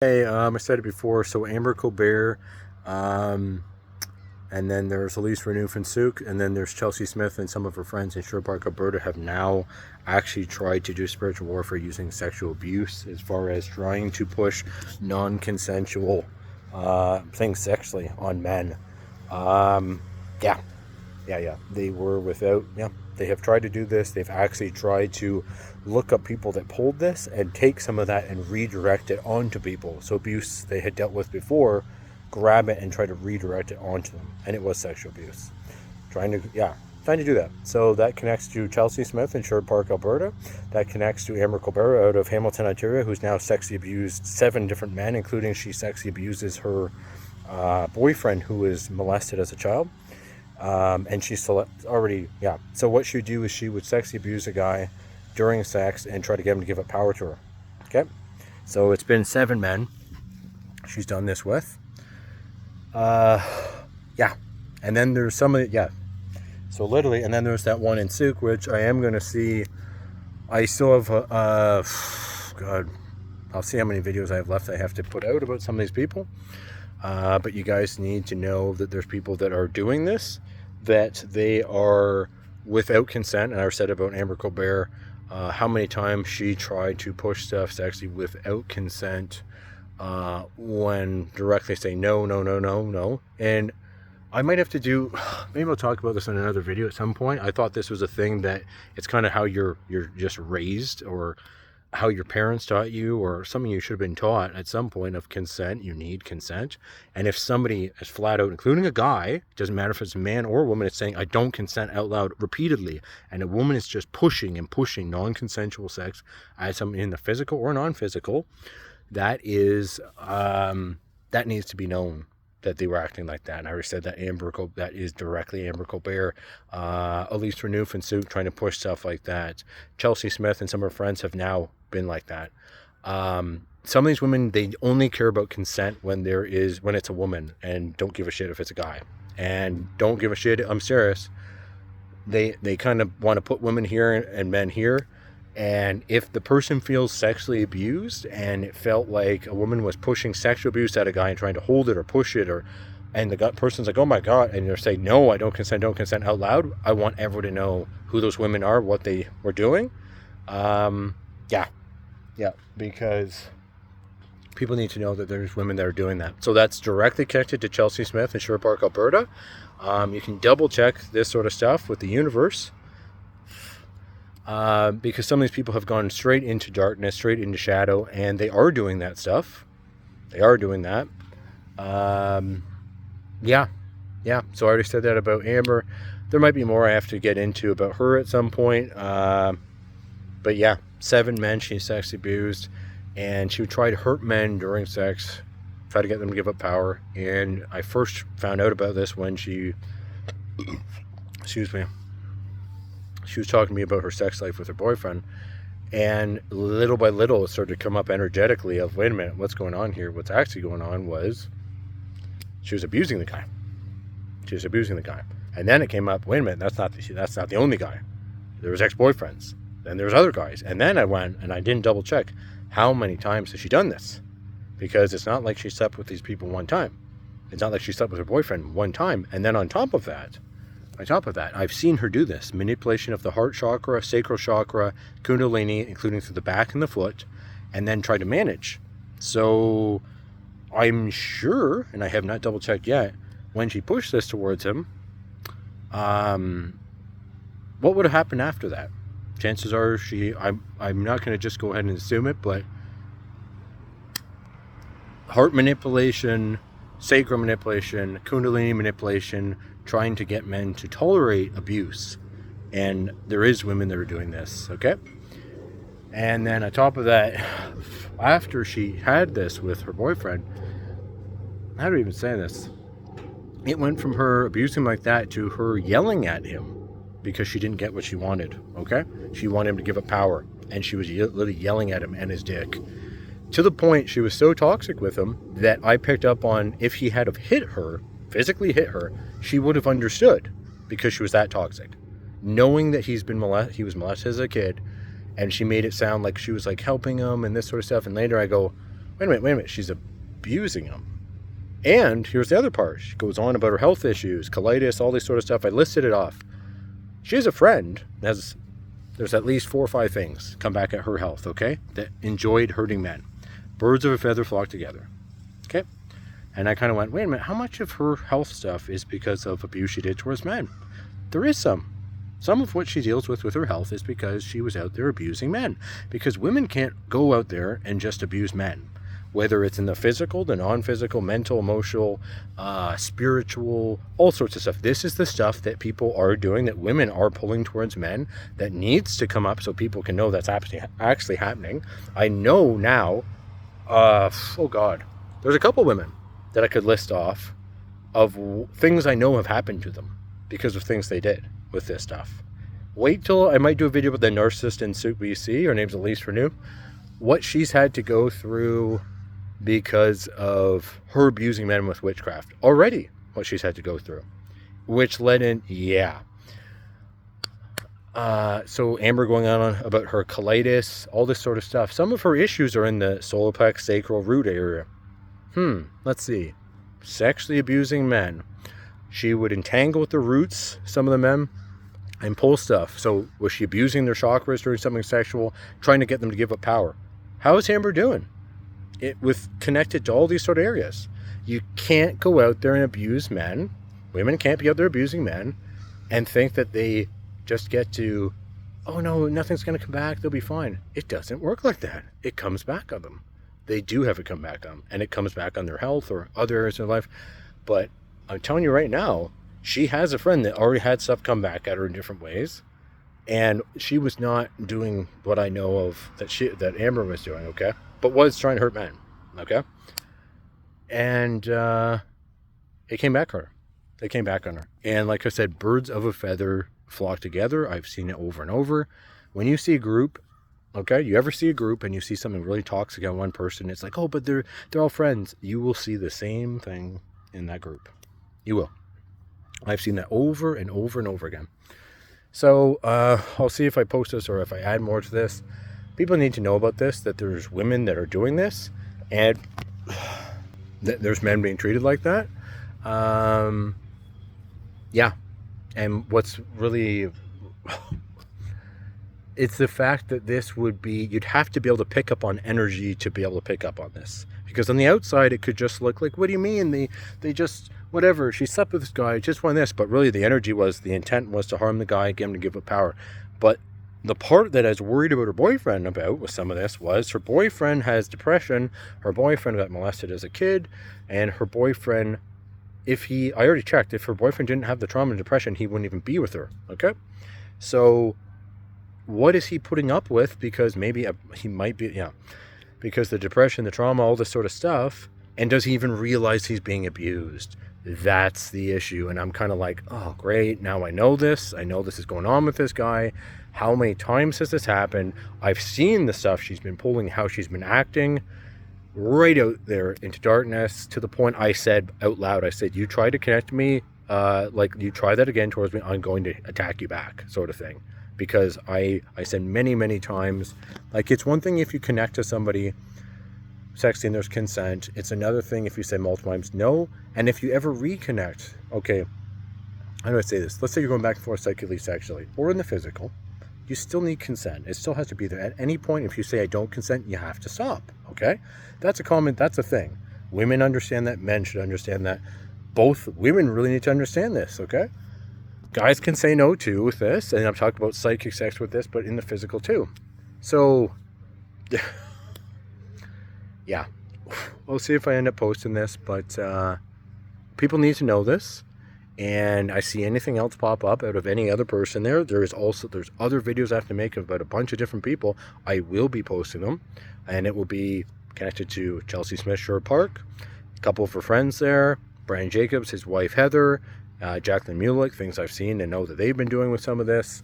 Hey, I said it before. So Amber Colbert, um, and then there's Elise Renouf-Suk, and then there's Chelsea Smith and some of her friends in Sherwood Park, Alberta, have now actually tried to do spiritual warfare using sexual abuse, as far as trying to push non-consensual things sexually on men. Um, yeah, yeah. They were without, yeah, they have tried to do this. They've actually tried to look up people that pulled this and take some of that and redirect it onto people. So abuse they had dealt with before, grab it and try to redirect it onto them. And it was sexual abuse. Trying to do that. So that connects to Chelsea Smith in Sherwood Park, Alberta. That connects to Amber Colbert out of Hamilton, Ontario, who's now sexually abused 7 different men, including she sexually abuses her boyfriend who was molested as a child. And she's already, yeah. So what she would do is she would sexually abuse a guy during sex and try to get him to give up power to her. Okay? So it's been 7 men she's done this with. Yeah. And then there's some of it, yeah. So literally, and then there's that one in Suk, which I am going to see. I still have, God, I'll see how many videos I have left I have to put out about some of these people. But you guys need to know that there's people that are doing this, that they are without consent. And I said about Amber Colbert, how many times she tried to push stuff sexually without consent, when directly saying no. And I might have to do, maybe I'll talk about this in another video at some point. I thought this was a thing that it's kind of how you're just raised, or how your parents taught you, or something you should have been taught at some point of consent. You need consent. And if somebody is flat out, including a guy, doesn't matter if it's a man or a woman, is saying I don't consent out loud repeatedly, and a woman is just pushing non-consensual sex at something in the physical or non-physical, that is that needs to be known that they were acting like that. And I already said that that is directly Amber Colbert, Elise Renouf-Suk trying to push stuff like that. Chelsea Smith and some of her friends have now been like that. Some of these women, they only care about consent when it's a woman, and don't give a shit if it's a guy, and don't give a shit. I'm serious. They kind of want to put women here and men here. And if the person feels sexually abused, and it felt like a woman was pushing sexual abuse at a guy and trying to hold it or push it, and the person's like, oh my God, and they're saying, no, I don't consent out loud, I want everyone to know who those women are, what they were doing. Yeah, because people need to know that there's women that are doing that. So that's directly connected to Chelsea Smith in Sherwood Park, Alberta. You can double check this sort of stuff with the universe. Because some of these people have gone straight into darkness, straight into shadow, and they are doing that stuff. They are doing that. Yeah. So I already said that about Amber. There might be more I have to get into about her at some point. But yeah, 7 men she sexually abused, and she would try to hurt men during sex, try to get them to give up power. And I first found out about this when she was talking to me about her sex life with her boyfriend, and little by little it started to come up energetically of, wait a minute, what's going on here? What's actually going on was she was abusing the guy. And then it came up, wait a minute, that's not the only guy. There was ex-boyfriends, then there was other guys. And then I went and I didn't double check how many times has she done this, because it's not like she slept with these people one time. It's not like she slept with her boyfriend one time. And then on top of that, I've seen her do this manipulation of the heart chakra, sacral chakra, kundalini, including through the back and the foot, and then try to manage. So I'm sure, and I have not double checked yet, when she pushed this towards him, what would have happened after that? Chances are I'm not going to just go ahead and assume it, but heart manipulation, sacral manipulation, kundalini manipulation, trying to get men to tolerate abuse. And there is women that are doing this, okay? And then on top of that, after she had this with her boyfriend, how do I even say this? It went from her abusing him like that to her yelling at him because she didn't get what she wanted, okay? She wanted him to give up power, and she was literally yelling at him and his dick. To the point she was so toxic with him that I picked up on, if he had have physically hit her, she would have understood, because she was that toxic. Knowing that he was molested as a kid, and she made it sound like she was like helping him and this sort of stuff. And later I go, wait a minute, she's abusing him. And here's the other part. She goes on about her health issues, colitis, all this sort of stuff. I listed it off. She has a friend, there's at least 4 or 5 things come back at her health, okay, that enjoyed hurting men. Birds of a feather flock together, okay? And I kind of went, wait a minute, how much of her health stuff is because of abuse she did towards men? There is some. Some of what she deals with her health is because she was out there abusing men. Because women can't go out there and just abuse men. Whether it's in the physical, the non-physical, mental, emotional, spiritual, all sorts of stuff. This is the stuff that people are doing, that women are pulling towards men, that needs to come up so people can know that's actually happening. I know now, oh God, there's a couple women that I could list off of things I know have happened to them because of things they did with this stuff. Wait till I might do a video with the narcissist in Souk, BC. Her name's Elise Renew. What she's had to go through because of her abusing men with witchcraft. Already what she's had to go through. Which led in, yeah. So Amber going on about her colitis, all this sort of stuff. Some of her issues are in the solar plex, sacral, root area. Let's see. Sexually abusing men. She would entangle with the roots, some of the men, and pull stuff. So was she abusing their chakras, doing something sexual, trying to get them to give up power? How is Amber doing? It with connected to all these sort of areas. You can't go out there and abuse men. Women can't be out there abusing men and think that they just get to, oh no, nothing's going to come back, they'll be fine. It doesn't work like that. It comes back on them. They do have it come back on them, and it comes back on their health or other areas of their life. But I'm telling you right now, she has a friend that already had stuff come back at her in different ways, and she was not doing what I know of that Amber was doing, okay? But was trying to hurt men, okay? And it came back on her. They came back on her. And like I said, birds of a feather flock together. I've seen it over and over. When you see a group, okay, you ever see a group and you see something really toxic on one person, it's like, oh, but they're all friends. You will see the same thing in that group. You will. I've seen that over and over and over again. So I'll see if I post this or if I add more to this. People need to know about this, that there's women that are doing this, and that there's men being treated like that. Yeah. And what's really, it's the fact that this would be, you'd have to be able to pick up on energy to be able to pick up on this. Because on the outside, it could just look like, what do you mean? They just, whatever, she slept with this guy, just won this. But really the energy was, the intent was to harm the guy, get him to give up power. But the part that I was worried about her boyfriend about with some of this was her boyfriend has depression. Her boyfriend got molested as a kid. And her boyfriend, I already checked, if her boyfriend didn't have the trauma and depression, he wouldn't even be with her. Okay? So what is he putting up with? Because maybe he might be, because the depression, the trauma, all this sort of stuff. And does he even realize he's being abused? That's the issue. And I'm kind of like, oh, great. Now I know this. I know this is going on with this guy. How many times has this happened? I've seen the stuff she's been pulling, how she's been acting right out there into darkness, to the point I said out loud, I said, you try to connect me, like you try that again towards me, I'm going to attack you back, sort of thing. Because I said many, many times, like, it's one thing if you connect to somebody sexting, there's consent. It's another thing if you say multiple times no. And if you ever reconnect, okay, how do I say this? Let's say you're going back and forth psychically, sexually, or in the physical. You still need consent. It still has to be there. At any point, if you say I don't consent, you have to stop, okay? That's a thing. Women understand that. Men should understand that. Both women really need to understand this, okay? Guys can say no too with this, and I'm talking about psychic sex with this, but in the physical too. So, yeah. We'll see if I end up posting this, but people need to know this. And I see anything else pop up out of any other person there's other videos I have to make about a bunch of different people. I will be posting them, and it will be connected to Chelsea Smith Shore Park, a couple of her friends there, Brian Jacobs, his wife Heather, Jacqueline Mulick, things I've seen and know that they've been doing with some of this.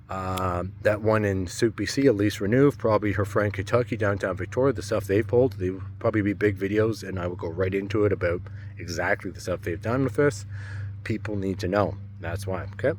That one in Souk, BC, Elise Renew, probably her friend Kentucky, downtown Victoria, the stuff they've pulled, they will probably be big videos, and I will go right into it about exactly the stuff they've done with this. People need to know. That's why, okay?